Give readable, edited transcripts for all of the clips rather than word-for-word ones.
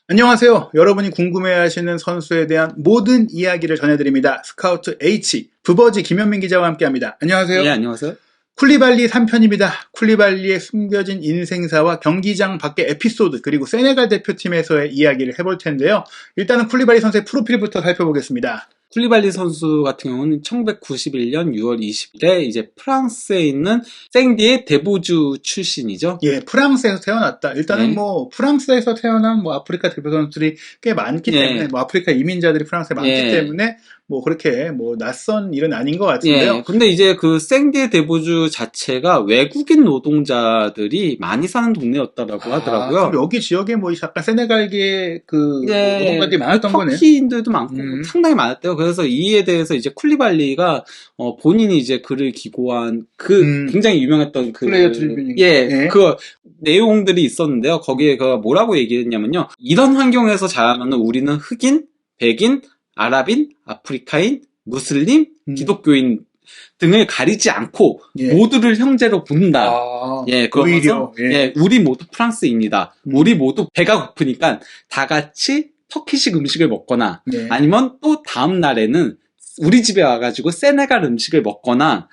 안녕하세요. 여러분이 궁금해하시는 선수에 대한 모든 이야기를 전해드립니다. 스카우트 H, 부버지 김현민 기자와 함께합니다. 안녕하세요. 네, 안녕하세요. 쿨리발리 3편입니다. 쿨리발리의 숨겨진 인생사와 경기장 밖의 에피소드, 그리고 세네갈 대표팀에서의 이야기를 해볼 텐데요. 일단은 쿨리발리 선수의 프로필부터 살펴보겠습니다. 쿨리발리 선수 같은 경우는 1991년 6월 20일에 이제 프랑스에 있는 생디의 데보주 출신이죠. 예, 프랑스에서 태어났다. 일단은 네. 프랑스에서 태어난 아프리카 대표 선수들이 꽤 많기 때문에, 아프리카 이민자들이 프랑스에 많기 때문에, 그렇게 낯선 일은 아닌 것 같은데요. 근데 이제 그 생디의 데보주 자체가 외국인 노동자들이 많이 사는 동네였다라고 하더라고요. 그럼 여기 지역에 약간 세네갈계 노동자들이 많았던 거네요. 터키인들도 많고 상당히 많았대요. 그래서 이에 대해서 이제 쿨리발리가 본인이 이제 글을 기고한 굉장히 유명했던 플레이어 트리뷴 그 내용들이 있었는데요. 거기에 뭐라고 얘기했냐면요. 이런 환경에서 자라면 우리는 흑인, 백인, 아랍인, 아프리카인, 무슬림, 기독교인 등을 가리지 않고 모두를 형제로 본다. 그러면서 우리 모두 프랑스인이다. 우리 모두 배가 고프니까 다 같이 터키식 음식을 먹거나 아니면 또 다음 날에는 우리 집에 와가지고 세네갈 음식을 먹거나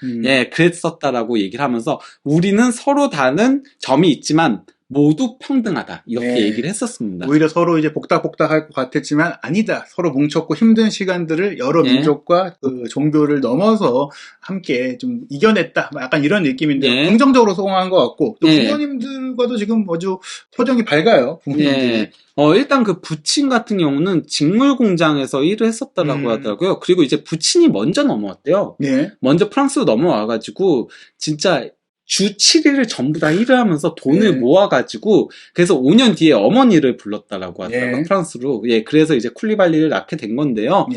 그랬었다라고 얘기를 하면서 우리는 서로 다른 점이 있지만 모두 평등하다 이렇게 얘기를 했었습니다. 오히려 서로 이제 복닥복닥할 것 같았지만 아니다. 서로 뭉쳤고 힘든 시간들을 여러 민족과 종교를 넘어서 함께 좀 이겨냈다. 약간 이런 느낌인데 긍정적으로 소통한 것 같고 또 부모님들과도 지금 아주 표정이 밝아요. 부모님들이. 일단 그 부친 같은 경우는 직물 공장에서 일을 했었다라고 하더라고요. 그리고 이제 부친이 먼저 넘어왔대요. 먼저 프랑스로 넘어와가지고 진짜 주 7일을 전부 다 일을 하면서 돈을 모아가지고, 그래서 5년 뒤에 어머니를 불렀다라고 하더라고요, 프랑스로. 그래서 이제 쿨리발리를 낳게 된 건데요.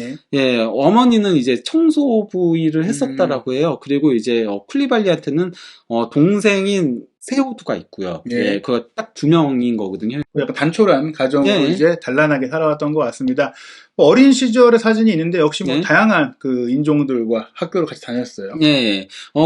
어머니는 이제 청소부 일을 했었다라고 해요. 그리고 이제, 쿨리발리한테는, 동생인 세호두가 있고요. 그거 딱 2명인 거거든요. 약간 단촐한 가정으로 이제 단란하게 살아왔던 것 같습니다. 어린 시절의 사진이 있는데 역시 다양한 인종들과 학교를 같이 다녔어요.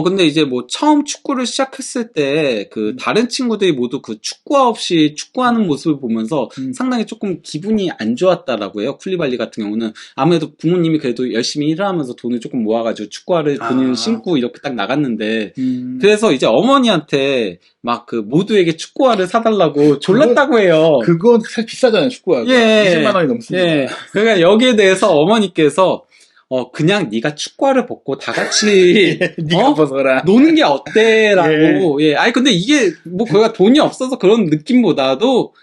근데 이제 처음 축구를 시작했을 때 다른 친구들이 모두 축구화 없이 축구하는 모습을 보면서 상당히 조금 기분이 안 좋았다라고 해요. 쿨리발리 같은 경우는 아무래도 부모님이 그래도 열심히 일을 하면서 돈을 조금 모아가지고 축구화를 본인을 신고 이렇게 딱 나갔는데 그래서 이제 어머니한테 모두에게 축구화를 사달라고 졸랐다고 해요. 그건 사실 비싸잖아요, 축구화가. 20만 원이 넘습니다. 그러니까 여기에 대해서 어머니께서 그냥 네가 축구화를 벗고 다 같이 네가 벗어라. 노는 게 어때라고. 아니 근데 이게 그가 돈이 없어서 그런 느낌보다도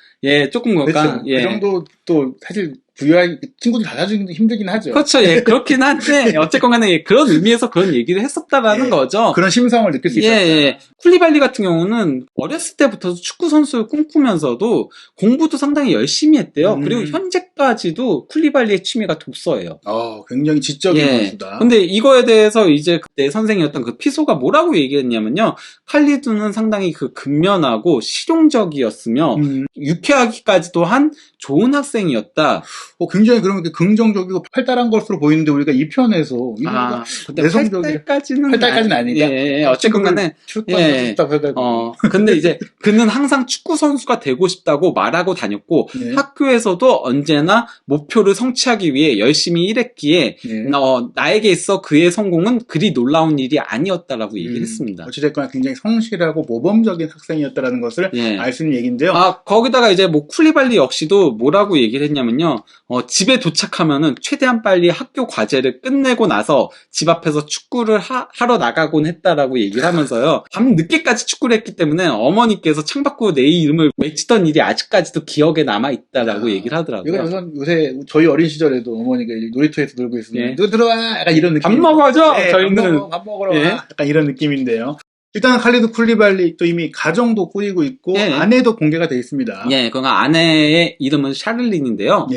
조금 약간 그 정도 또 사실 부유한 친구들 다 사주기도 힘들긴 하죠. 그렇죠. 그렇긴 한데 어쨌건 간에 그런 의미에서 그런 얘기를 했었다라는 거죠. 그런 심성을 느낄 수 있었다. 쿨리발리 같은 경우는 어렸을 때부터 축구 선수를 꿈꾸면서도 공부도 상당히 열심히 했대요. 그리고 현재까지도 쿨리발리의 취미가 독서예요. 굉장히 지적인 선수다. 근데 이거에 대해서 이제 그때 선생이었던 피소가 뭐라고 얘기했냐면요. 칼리두는 상당히 근면하고 실용적이었으며 유쾌하기까지도 한 좋은 학생이었다. 굉장히 그러면 긍정적이고 활달한 것으로 보이는데 우리가 이 편에서 활달까지는 아니까. 어쨌건 간에 근데 이제 그는 항상 축구 선수가 되고 싶다고 말하고 다녔고 학교에서도 언제나 목표를 성취하기 위해 열심히 일했기에 나에게 있어 그의 성공은 그리 놀라운 일이 아니었다라고 얘기를 했습니다. 어찌됐거나 굉장히 성실하고 모범적인 학생이었다라는 것을 알 수 있는 얘기인데요. 거기다가 이제 쿨리발리 역시도 뭐라고 얘기를 했냐면요. 집에 도착하면은 최대한 빨리 학교 과제를 끝내고 나서 집 앞에서 축구를 하러 나가곤 했다라고 얘기를 하면서요. 밤 늦게까지 축구를 했기 때문에 어머니께서 창밖으로 내 이름을 외치던 일이 아직까지도 기억에 남아있다라고 얘기를 하더라고요. 이건 요새 저희 어린 시절에도 어머니가 놀이터에서 놀고 있으면 너 들어와! 약간 이런 느낌. 밥 먹어줘! 저희는. 밥 먹으러 와! 약간 이런 느낌인데요. 일단 칼리두 쿨리발리 또 이미 가정도 꾸리고 있고 아내도 공개가 돼 있습니다. 아내의 이름은 샤를린인데요.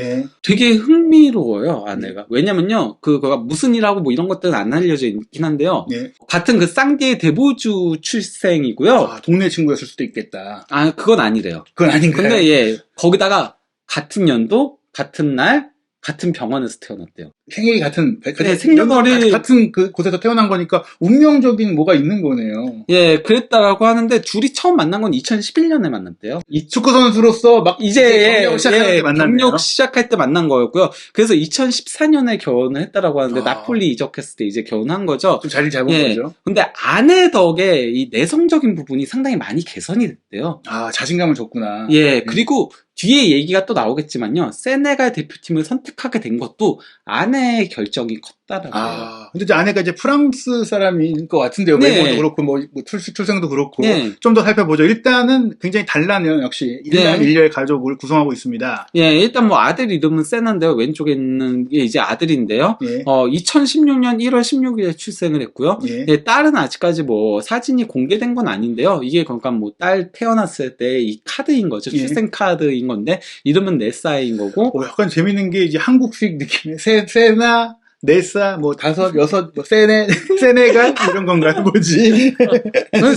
되게 흥미로워요, 아내가. 왜냐면요, 그가 무슨 일하고 이런 것들은 안 알려져 있긴 한데요. 같은 쌍디의 데보주 출생이고요. 동네 친구였을 수도 있겠다. 그건 아니래요. 그건 아닌가요? 근데 거기다가 같은 연도, 같은 날, 같은 병원에서 태어났대요. 생일이 같은, 네, 생년월일 같은 그 곳에서 태어난 거니까 운명적인 뭐가 있는 거네요. 예, 그랬다라고 하는데 둘이 처음 만난 건 2011년에 만났대요. 이 축구 선수로서 막 이제 경력 시작할 때 만났네요. 경력 시작할 때 만난 거였고요. 그래서 2014년에 결혼을 했다라고 하는데 나폴리 이적했을 때 이제 결혼한 거죠. 좀 자리 잡은 거죠. 근데 아내 덕에 이 내성적인 부분이 상당히 많이 개선이 됐대요. 아, 자신감을 줬구나. 예, 그리고 뒤에 얘기가 또 나오겠지만요. 세네갈 대표팀을 선택하게 된 것도 아내의 결정이 컸다라고. 아, 근데 이제 아내가 이제 프랑스 사람인 것 같은데요. 네. 외모도 그렇고, 뭐 출생도 그렇고. 네. 좀 더 살펴보죠. 일단은 굉장히 단란해요. 역시. 일남 일녀의 가족을 구성하고 있습니다. 예, 일단 뭐 아들 이름은 세나인데요. 왼쪽에 있는 게 이제 아들인데요. 예. 2016년 1월 16일에 출생을 했고요. 예. 예, 딸은 아직까지 뭐 사진이 공개된 건 아닌데요. 이게 그러니까 뭐 딸 태어났을 때 이 카드인 거죠. 예. 출생 카드인 건데 이름은 네사인 거고. 약간 재밌는 게 이제 한국식 느낌의 세나, 네사, 뭐 다섯, 여섯, 뭐 세네갈 이런 건가요? 뭐지?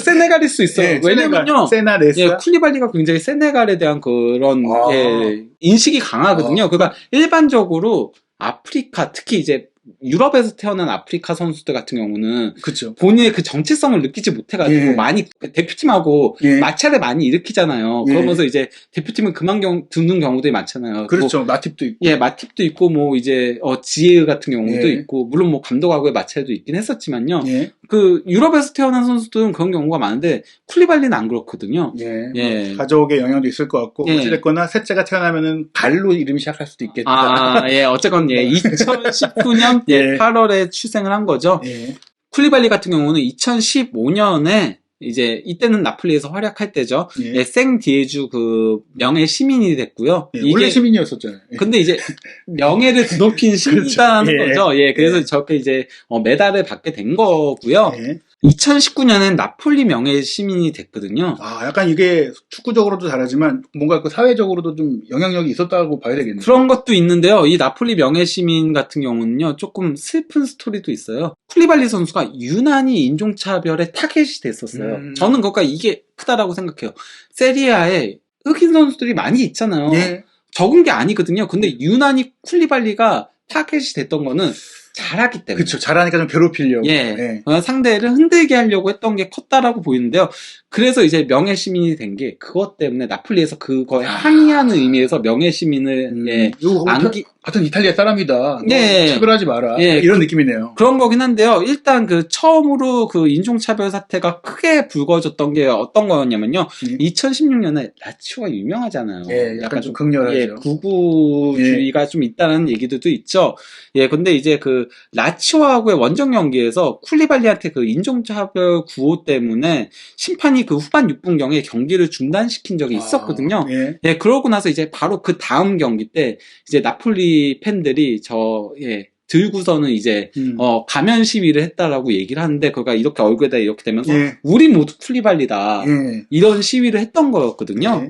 세네갈일 수 있어요. 예, 왜냐면요. 세나, 네사. 예, 쿨리발리가 굉장히 세네갈에 대한 그런 예, 인식이 강하거든요. 그러니까 일반적으로 아프리카, 특히 이제 유럽에서 태어난 아프리카 선수들 같은 경우는 그쵸. 본인의 그 정체성을 느끼지 못해가지고 예. 많이 대표팀하고 예. 마찰을 많이 일으키잖아요. 예. 그러면서 이제 대표팀을 그만 두는 경우들이 많잖아요. 그렇죠. 뭐, 마팁도 있고. 예, 마팁도 있고 뭐 이제 지에 같은 경우도 예. 있고 물론 뭐 감독하고의 마찰도 있긴 했었지만요. 예. 그 유럽에서 태어난 선수들은 그런 경우가 많은데 쿨리발리는 안 그렇거든요. 예. 예. 뭐 가족의 영향도 있을 것 같고 예. 어찌됐거나 셋째가 태어나면은 갈로 이름이 시작할 수도 있겠다. 아, 예, 어쨌건, 예, 2019년, 예. 8월에 출생을 한 거죠. 예. 쿨리발리 같은 경우는 2015년에, 이제, 이때는 나폴리에서 활약할 때죠. 예. 예, 생디에주 그, 명예 시민이 됐고요. 예. 원래 시민이었었잖아요. 예. 근데 이제, 명예를 드높인 시민이라는 그렇죠. 예. 거죠. 예, 그래서 저렇게 이제, 메달을 받게 된 거고요. 예. 2019년엔 나폴리 명예 시민이 됐거든요. 아, 약간 이게 축구적으로도 잘하지만 뭔가 그 사회적으로도 좀 영향력이 있었다고 봐야 되겠네요. 그런 것도 있는데요. 이 나폴리 명예시민 같은 경우는요, 조금 슬픈 스토리도 있어요. 쿨리발리 선수가 유난히 인종차별에 타겟이 됐었어요. 저는 그러니까 이게 크다라고 생각해요. 세리아에 흑인 선수들이 많이 있잖아요. 예. 적은 게 아니거든요. 근데 유난히 쿨리발리가 타겟이 됐던 거는 잘하기 때문에. 그렇죠. 잘하니까 좀 괴롭히려고. 예. 상대를 흔들게 하려고 했던 게 컸다라고 보이는데요. 그래서 이제 명예시민이 된 게 그것 때문에 나폴리에서 그거에 항의하는 의미에서 명예시민을 예. 같은 이탈리아 사람이다. 예. 차별하지 마라. 예. 이런 느낌이네요. 그런 거긴 한데요. 일단 그 처음으로 그 인종차별 사태가 크게 불거졌던 게 어떤 거였냐면요. 2016년에 라치오가 유명하잖아요. 예, 약간 좀 극렬하죠. 예, 구구주의가 좀 있다는 얘기들도 있죠. 예, 근데 이제 그 라치오하고의 원정 경기에서 쿨리발리한테 그 인종차별 구호 때문에 심판이 그 후반 6분경에 경기를 중단시킨 적이 있었거든요. 예. 예, 그러고 나서 이제 바로 그 다음 경기 때 이제 나폴리 팬들이 들고서는 이제 가면 시위를 했다라고 얘기를 하는데 그가 이렇게 얼굴에다 이렇게 되면서 예. 우리 모두 쿨리발리다 예. 이런 시위를 했던 거였거든요. 예.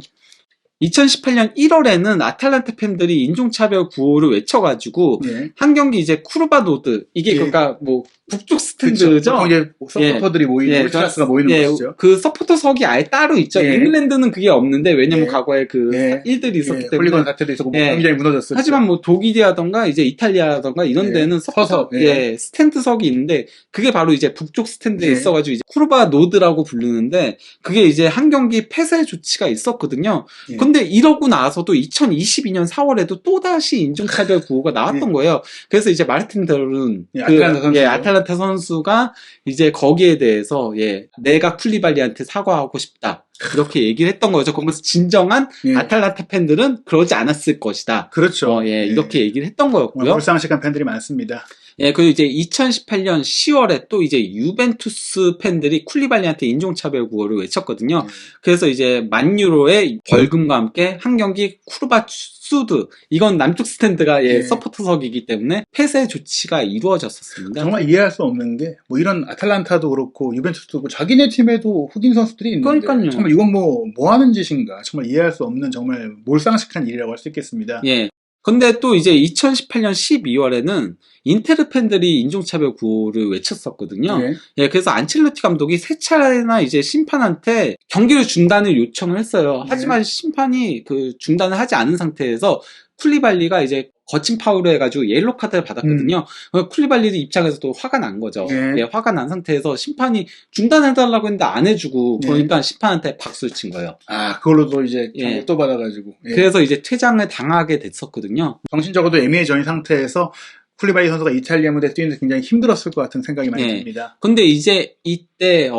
2018년 1월에는 아탈란타 팬들이 인종차별 구호를 외쳐가지고 예. 한 경기 이제 쿠르바노드 이게 예. 그러니까 뭐 북쪽 스탠드죠. 보통 이제 서포터들이 모이는 울트라스가 모이는 곳이죠. 그 서포터석이 아예 따로 있죠. 예. 잉글랜드는 그게 없는데 왜냐면 예. 과거에 그 예. 일들이 있었기 때문에 홀리건 사태도 있었고 예. 경기장이 무너졌었죠. 하지만 뭐 독일이라던가 이제 이탈리아라던가 이런 예. 데는 서서 스탠드석이 있는데 그게 바로 이제 북쪽 스탠드에 예. 있어가지고 이제 쿠르바 노드라고 부르는데 그게 이제 한 경기 폐쇄 조치가 있었거든요. 예. 근데 이러고 나서도 2022년 4월에도 또다시 인종차별 구호가 나왔던 예. 거예요. 그래서 이제 마르틴 데롤은 아탈란타 선수가 이제 거기에 대해서 내가 쿨리발리한테 사과하고 싶다. 이렇게 얘기를 했던 거죠. 그러면서 진정한 아탈란타 팬들은 그러지 않았을 것이다. 그렇죠. 이렇게 얘기를 했던 거였고요. 몰상식한 팬들이 많습니다. 예, 그리고 이제 2018년 10월에 또 이제 유벤투스 팬들이 쿨리발리한테 인종차별 구호를 외쳤거든요. 그래서 이제 10,000유로의 벌금과 함께 한 경기 쿠르바수드, 이건 남쪽 스탠드가 서포터석이기 때문에 폐쇄 조치가 이루어졌었습니다. 정말 이해할 수 없는 게, 뭐 이런 아탈란타도 그렇고, 유벤투스도 그렇고, 자기네 팀에도 흑인 선수들이 있는데. 그러니까요. 정말 이건 뭐 하는 짓인가. 정말 이해할 수 없는 정말 몰상식한 일이라고 할 수 있겠습니다. 예. 근데 또 이제 2018년 12월에는 인테르 팬들이 인종차별 구호를 외쳤었거든요. 예, 그래서 안첼로티 감독이 세 차례나 이제 심판한테 경기를 중단을 요청을 했어요. 하지만 심판이 그 중단을 하지 않은 상태에서 쿨리발리가 이제 거친 파울을 해가지고 옐로 카드를 받았거든요. 쿨리발리 입장에서도 화가 난 거죠. 예, 화가 난 상태에서 심판이 중단해달라고 했는데 안 해주고 그러니까 심판한테 박수를 친 거예요. 아, 그걸로도 이제 또 받아가지고. 그래서 이제 퇴장을 당하게 됐었거든요. 정신적으로도 애매해진 상태에서 쿨리발리 선수가 이탈리아 무대에 뛰는데 굉장히 힘들었을 것 같은 생각이 많이 듭니다. 근데 이제 이때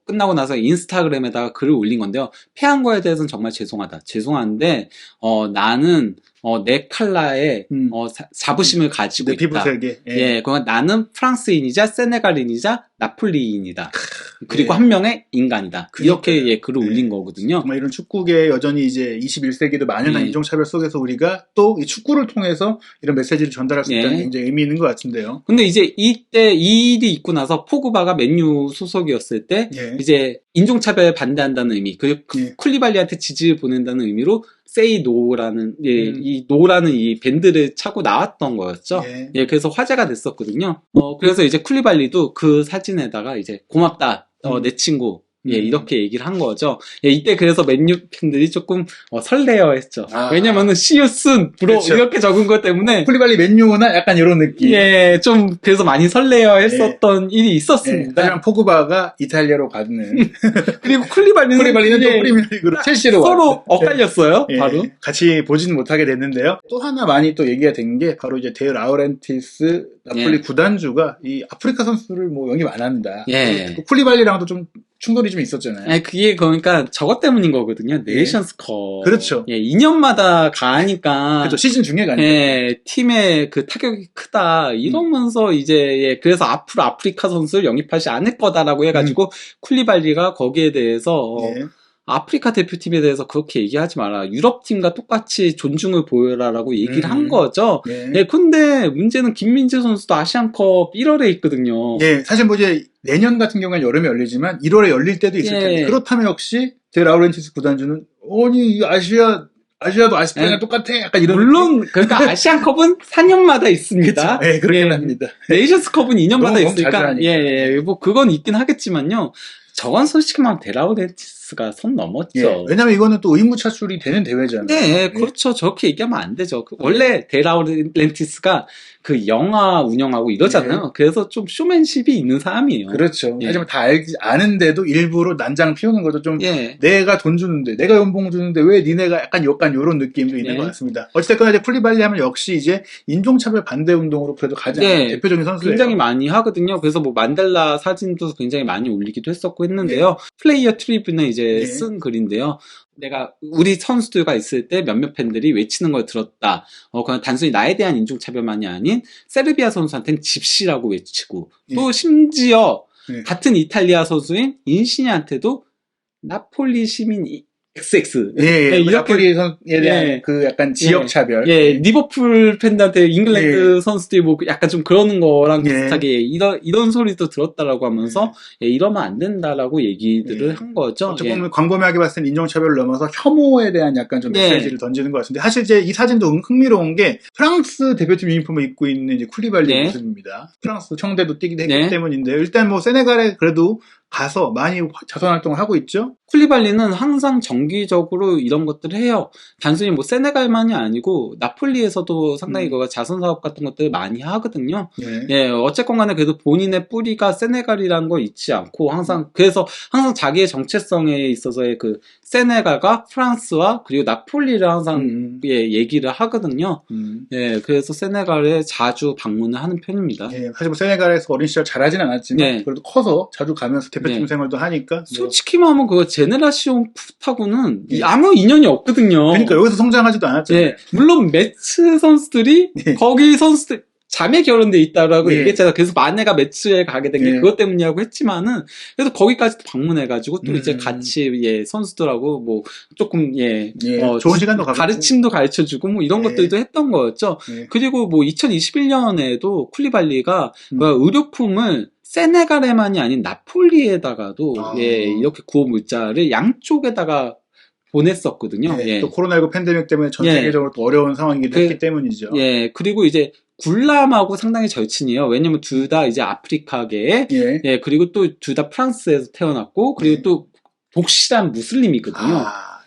끝나고 나서 인스타그램에다가 글을 올린 건데요. 패한 거에 대해서는 정말 죄송하다. 죄송한데 나는 내 칼라에 자부심을 가지고 있다. 피부색에. 예, 그건 나는 프랑스인이자 세네갈인이자 나폴리인이다. 그리고 한 명의 인간이다. 이렇게 글을 올린 거거든요. 정말 이런 축구계 여전히 이제 21세기도 만연한 인종차별 속에서 우리가 또 이 축구를 통해서 이런 메시지를 전달할 수 있다는 게 굉장히 의미 있는 것 같은데요. 근데 이제 이때 이 일이 있고 나서 포그바가 맨유 소속이었을 때 이제 인종차별 반대한다는 의미, 그리고 쿨리발리한테 지지를 보낸다는 의미로 Say No라는 이 노라는 이 밴드를 차고 나왔던 거였죠. 그래서 화제가 됐었거든요. 그래서 이제 쿨리발리도 그 사진에다가 이제 고맙다, 내 친구. 이렇게 얘기를 한 거죠. 이때 그래서 맨유 팬들이 조금 설레어 했죠. 왜냐면은 See you soon, bro. 그렇죠. 이렇게 적은 것 때문에. 쿨리발리 맨유나 약간 이런 느낌. 좀 그래서 많이 설레어 했었던 일이 있었습니다. 하지만 포그바가 이탈리아로 가는. 그리고 쿨리발리는 또 프리미어리그로 첼시로 서로 엇갈렸어요. 바로. 같이 보지는 못하게 됐는데요. 또 하나 많이 또 얘기가 된 게 바로 이제 데 라우렌티스 나폴리 구단주가 이 아프리카 선수를 뭐 영입 안 한다. 쿨리발리랑도 좀 충돌이 좀 있었잖아요. 그게 그러니까 저것 때문인 거거든요. 네이션스컵. 그렇죠. 2년마다 가니까. 그렇죠. 시즌 중에 가니까. 팀의 그 타격이 크다. 이러면서 이제 그래서 앞으로 아프리카 선수를 영입하지 않을 거다라고 해가지고 쿨리발리가 거기에 대해서 아프리카 대표팀에 대해서 그렇게 얘기하지 마라. 유럽팀과 똑같이 존중을 보여라라고 얘기를 한 거죠. 근데 문제는 김민재 선수도 아시안컵 1월에 있거든요. 사실 뭐 이제 내년 같은 경우는 여름에 열리지만 1월에 열릴 때도 있을 텐데 그렇다면 역시 데 라우렌티스 구단주는 아니 아시아도 아시아랑 똑같아. 약간 이런 물론 그러니까 아시안컵은 4년마다 있습니다. 그렇죠. 그렇긴 합니다. 네이션스컵은 2년마다 있으니까 뭐 그건 있긴 하겠지만요. 저건 솔직히 말하면 데라우렌티스가 선 넘었죠. 왜냐면 이거는 또 의무차출이 되는 대회잖아요. 그렇죠. 저렇게 얘기하면 안 되죠. 원래 데라우렌티스가 그 영화 운영하고 이러잖아요. 그래서 좀 쇼맨십이 있는 사람이에요. 그렇죠. 하지만 다 아는데도 일부러 난장 피우는 거죠. 좀 내가 돈 주는데, 내가 연봉 주는데 왜 니네가 약간 요런 느낌도 있는 것 같습니다. 어찌됐거나 이제 쿨리발리 하면 역시 이제 인종차별 반대 운동으로 그래도 가장 대표적인 선수예요. 굉장히 많이 하거든요. 그래서 뭐 만델라 사진도 굉장히 많이 올리기도 했었고 했는데요. 플레이어 트리뷴에 이제 쓴 글인데요. 내가 우리 선수들과 있을 때 몇몇 팬들이 외치는 걸 들었다. 그냥 단순히 나에 대한 인종차별만이 아닌 세르비아 선수한테는 집시라고 외치고 또 심지어 같은 이탈리아 선수인 인시니한테도 나폴리 시민 XX. 나폴리 선수에 대한 그 약간 지역차별. 리버풀 팬들한테 잉글랜드 선수들이 뭐 약간 좀 그러는 거랑 비슷하게 이런 소리도 들었다라고 하면서 이러면 안 된다라고 얘기들을 한 거죠. 어떻게 보면 광범위하게 봤을 때 인종차별을 넘어서 혐오에 대한 약간 좀 메시지를 던지는 것 같은데 사실 이제 이 사진도 흥미로운 게 프랑스 대표팀 유니폼을 입고 있는 이제 쿨리발리 모습입니다. 프랑스 청대도 뛰기도 했기 때문인데요. 일단 뭐 세네갈에 그래도 가서 많이 자선 활동을 하고 있죠. 쿨리발리는 항상 정기적으로 이런 것들을 해요. 단순히 뭐 세네갈만이 아니고 나폴리에서도 상당히 자선 사업 같은 것들을 많이 하거든요. 어쨌건 간에 그래도 본인의 뿌리가 세네갈이라는 걸 잊지 않고 그래서 항상 자기의 정체성에 있어서의 그 세네갈과 프랑스와 그리고 나폴리를 항상 얘기를 하거든요. 그래서 세네갈에 자주 방문을 하는 편입니다. 사실 뭐 세네갈에서 어린 시절 잘하진 않았지만 그래도 커서 자주 가면서 대표팀 생활도 하니까 솔직히 말하면 그 제네라시온 풋하고는 아무 인연이 없거든요. 그러니까 여기서 성장하지도 않았잖아요. 물론 매츠 선수들이 거기 선수들 자매 결혼돼 있다라고 얘기했잖아요. 그래서 마네가 매츠에 가게 된 게 그것 때문이라고 했지만은 그래도 거기까지 방문해가지고 또 이제 같이 선수들하고 뭐 조금 좋은 시간도 가르침도 가르쳐주고 뭐 이런 것들도 했던 거였죠. 그리고 뭐 2021년에도 쿨리발리가 의료품을 세네갈에만이 아닌 나폴리에다가도 이렇게 구호 물자를 양쪽에다가 보냈었거든요. 또 코로나19 팬데믹 때문에 전 세계적으로 또 어려운 상황이기도 했기 때문이죠. 그리고 이제 굴람하고 상당히 절친이에요. 왜냐면 둘 다 이제 아프리카계, 그리고 또 둘 다 프랑스에서 태어났고, 그리고 또 독실한 무슬림이거든요.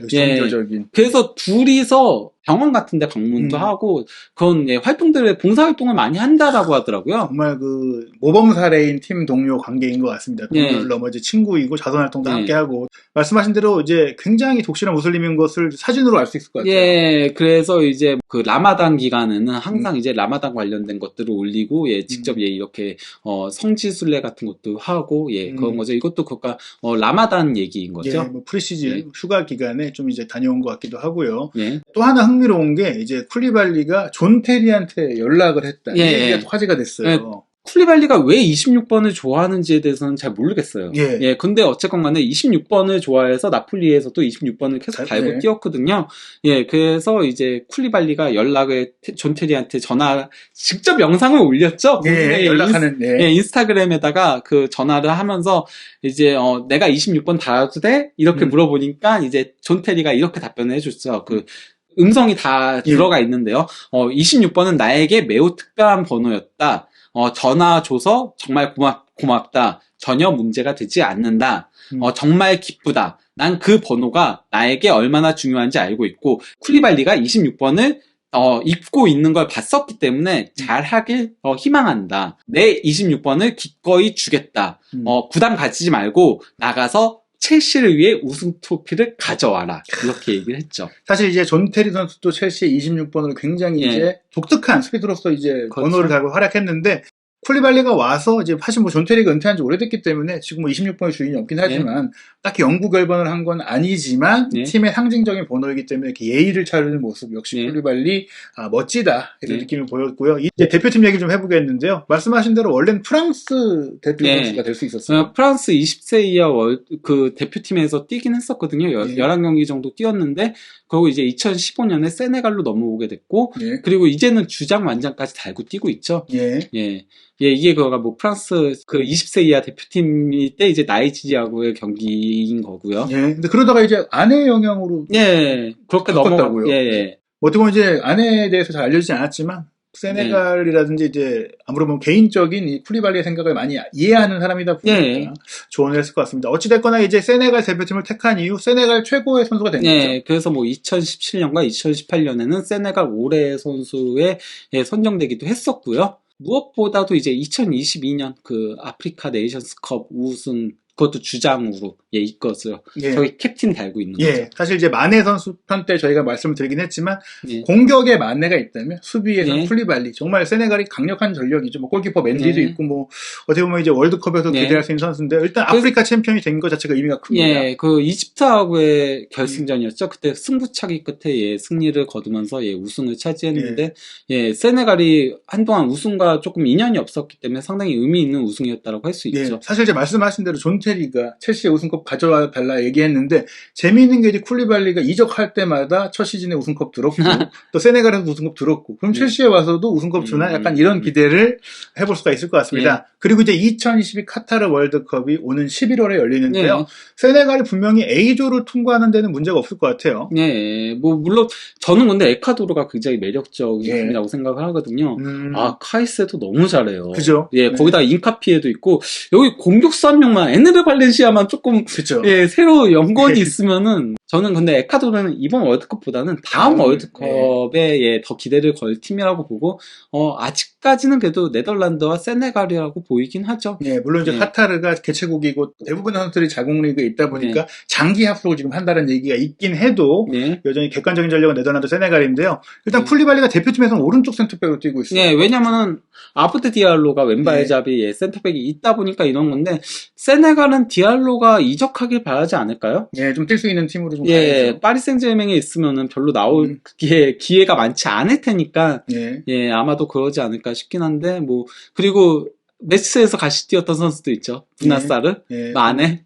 종교적인. 그래서 둘이서 병원 같은데 방문도 음. 하고 그런 예, 활동들을 봉사 활동을 많이 한다라고 하더라고요. 정말 그 모범 사례인 팀 동료 관계인 것 같습니다. 동료를 예. 넘어 이제 친구이고 자선 활동도 예. 함께 하고 말씀하신 대로 이제 굉장히 독실한 무슬림인 것을 사진으로 알 수 있을 것 같아요. 예, 그래서 이제 그 라마단 기간에는 항상 이제 라마단 관련된 것들을 올리고 예, 직접 예, 이렇게 성지순례 같은 것도 하고 예, 그런 거죠. 이것도 그니까 라마단 얘기인 거죠. 예, 뭐 프리시즌 예. 휴가 기간에 좀 이제 다녀온 것 같기도 하고요. 예. 또 하나 흥미로운 게 이제 쿨리발리가 존 테리한테 연락을 했다. 예. 이 얘기가 또 화제가 됐어요. 예. 쿨리발리가 왜 26번을 좋아하는지에 대해서는 잘 모르겠어요. 예. 예, 근데 어쨌건 간에 26번을 좋아해서 나폴리에서 또 26번을 계속 달고 예. 뛰었거든요. 예, 그래서 이제 쿨리발리가 연락을 존 테리한테 직접 영상을 올렸죠. 예, 연락하는, 예, 인스타그램에다가 그 전화를 하면서 이제, 내가 26번 달아도 돼? 이렇게 물어보니까 이제 존 테리가 이렇게 답변을 해줬죠. 음성이 다 들어가 있는데요. 26번은 나에게 매우 특별한 번호였다. 전화 줘서 정말 고맙다. 전혀 문제가 되지 않는다. 정말 기쁘다. 난 그 번호가 나에게 얼마나 중요한지 알고 있고, 쿨리발리가 26번을 입고 있는 걸 봤었기 때문에 잘하길 희망한다. 내 26번을 기꺼이 주겠다. 부담 가지지 말고 나가서 첼시를 위해 우승 트로피를 가져와라. 이렇게 얘기를 했죠. 사실 이제 존 테리 선수도 첼시의 26번으로 굉장히 이제 독특한 스피드로서 이제 그렇죠. 번호를 달고 활약했는데 쿨리발리가 와서 이제 사실 뭐 존 테리가 은퇴한 지 오래됐기 때문에 지금 뭐 26번의 주인이 없긴 하지만 딱히 영구 결번을 한 건 아니지만 팀의 상징적인 번호이기 때문에 이렇게 예의를 차리는 모습 역시 쿨리발리 멋지다 이런 느낌을 보였고요. 이제 대표팀 얘기 좀 해보겠는데요. 말씀하신 대로 원래는 프랑스 대표 선수가 될 수 있었어요. 프랑스 20세 이하 그 대표팀에서 뛰긴 했었거든요. 11경기 정도 뛰었는데 그리고 이제 2015년에 세네갈로 넘어오게 됐고 그리고 이제는 주장만장까지 달고 뛰고 있죠. 이게 그거가 뭐 프랑스 그 20세 이하 대표팀일 때 이제 나이지리아하고의 경기인 거고요. 근데 그러다가 이제 아내의 영향으로 그렇게 넘어갔다고요. 어떻게 보면 이제 아내에 대해서 잘 알려지지 않았지만 세네갈이라든지 이제 아무래도 개인적인 이 쿨리발리의 생각을 많이 이해하는 사람이다 보니까 조언을 했을 것 같습니다. 어찌됐거나 이제 세네갈 대표팀을 택한 이후 세네갈 최고의 선수가 된 거죠. 그래서 뭐 2017년과 2018년에는 세네갈 올해의 선수에 선정되기도 했었고요. 무엇보다도 이제 2022년 그 아프리카 네이션스컵 우승 그것도 주장으로 이끌었어요. 저희 캡틴 달고 있는 거죠. 사실 이제 마네 선수 편 때 저희가 말씀을 드리긴 했지만 공격에 마네가 있다면 수비에서 쿨리발리 정말 세네갈이 강력한 전력이죠. 뭐 골키퍼 맨디도 있고 뭐 어떻게 보면 이제 월드컵에서 기대할 수 있는 선수인데 일단 아프리카 챔피언이 된 것 자체가 의미가 큽니다. 그 이집트하고의 결승전이었죠. 그때 승부차기 끝에 승리를 거두면서 우승을 차지했는데 세네갈이 한동안 우승과 조금 인연이 없었기 때문에 상당히 의미 있는 우승이었다고 할 수 있죠. 사실 이제 말씀하신 대로 존 테리가 첼시의 우승컵 가져와 달라 얘기했는데 재미있는 게 이제 쿨리발리가 이적할 때마다 첫 시즌에 우승컵 들었고 또 세네갈에서 우승컵 들었고 그럼 첼시에 와서도 우승컵 주나 약간 이런 기대를 해볼 수가 있을 것 같습니다. 그리고 이제 2022 카타르 월드컵이 오는 11월에 열리는데요. 세네갈이 분명히 A조를 통과하는 데는 문제가 없을 것 같아요. 뭐 물론 저는 근데 에콰도르가 굉장히 매력적이라고 생각을 하거든요. 카이세도 너무 잘해요. 그죠? 거기다 인카피에도 있고 여기 공격수 한 명만 에네르 발렌시아만 조금 새로 연건이 있으면은 저는 근데 에콰도르는 이번 월드컵보다는 다음 월드컵에 더 기대를 걸 팀이라고 보고 아직까지는 그래도 네덜란드와 세네갈이라고 보이긴 하죠. 물론 이제 카타르가 개최국이고 대부분의 선수들이 자국리그에 있다 보니까 장기 합숙을 지금 한다는 얘기가 있긴 해도 여전히 객관적인 전력은 네덜란드, 세네갈인데요. 일단 쿨리발리가 대표팀에서는 오른쪽 센터백으로 뛰고 있어요. 왜냐면은 아브드 디알로가 왼발 잡이 센터백이 있다 보니까 이런 건데 세네갈은 디알로가 이적하길 바라지 않을까요? 좀 뛸 수 있는 팀으로 좀 가야죠. 파리 생제르맹에 있으면은 별로 나올 기회가 많지 않을 테니까 아마도 그러지 않을까 싶긴 한데 뭐 그리고 메시에서 같이 뛰었던 선수도 있죠. 부나사르, 마네.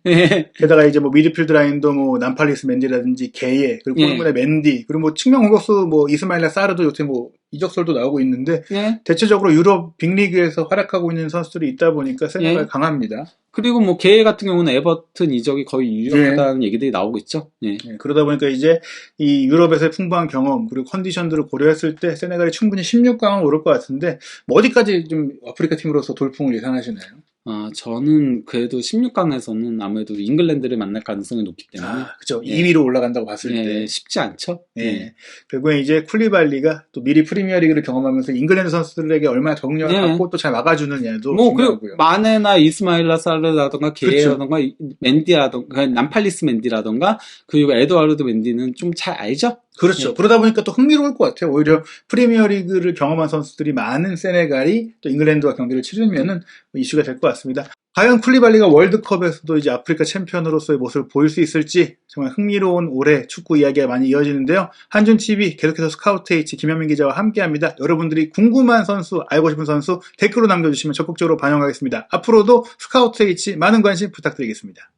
게다가 이제 뭐 미드필드 라인도 뭐 남팔리스 맨디라든지 게예, 그리고 포르문의 맨디, 그리고 뭐 측면 공격수 뭐 이스마일라 사르도 요새 뭐 이적설도 나오고 있는데 대체적으로 유럽 빅리그에서 활약하고 있는 선수들이 있다 보니까 세네갈 강합니다. 그리고 뭐 게예 같은 경우는 에버튼 이적이 거의 유력하다는 얘기들이 나오고 있죠. 그러다 보니까 이제 이 유럽에서의 풍부한 경험 그리고 컨디션들을 고려했을 때 세네갈이 충분히 16강은 오를 것 같은데 뭐 어디까지 좀 아프리카 팀으로서 돌풍을 예상하시나요? 저는 그래도 16강에서는 아무래도 잉글랜드를 만날 가능성이 높기 때문에. 그죠. 2위로 올라간다고 봤을 때. 쉽지 않죠. 결국에 이제 쿨리발리가 또 미리 프리미어리그를 경험하면서 잉글랜드 선수들에게 얼마나 적응력을 갖고 또 잘 막아주느냐도 중요하고요. 마네나 이스마일라 사르라던가 게이라던가 맨디라던가 남팔리스 맨디라던가 그리고 에드와르드 맨디는 좀 잘 알죠? 그렇죠. 그러다 보니까 또 흥미로울 것 같아요. 오히려 프리미어리그를 경험한 선수들이 많은 세네갈이 또 잉글랜드와 경기를 치르면은 이슈가 될 것 같습니다. 과연 쿨리발리가 월드컵에서도 이제 아프리카 챔피언으로서의 모습을 보일 수 있을지 정말 흥미로운 올해 축구 이야기가 많이 이어지는데요. 한준TV 계속해서 스카우트H 김현민 기자와 함께합니다. 여러분들이 궁금한 선수, 알고 싶은 선수 댓글로 남겨주시면 적극적으로 반영하겠습니다. 앞으로도 스카우트H 많은 관심 부탁드리겠습니다.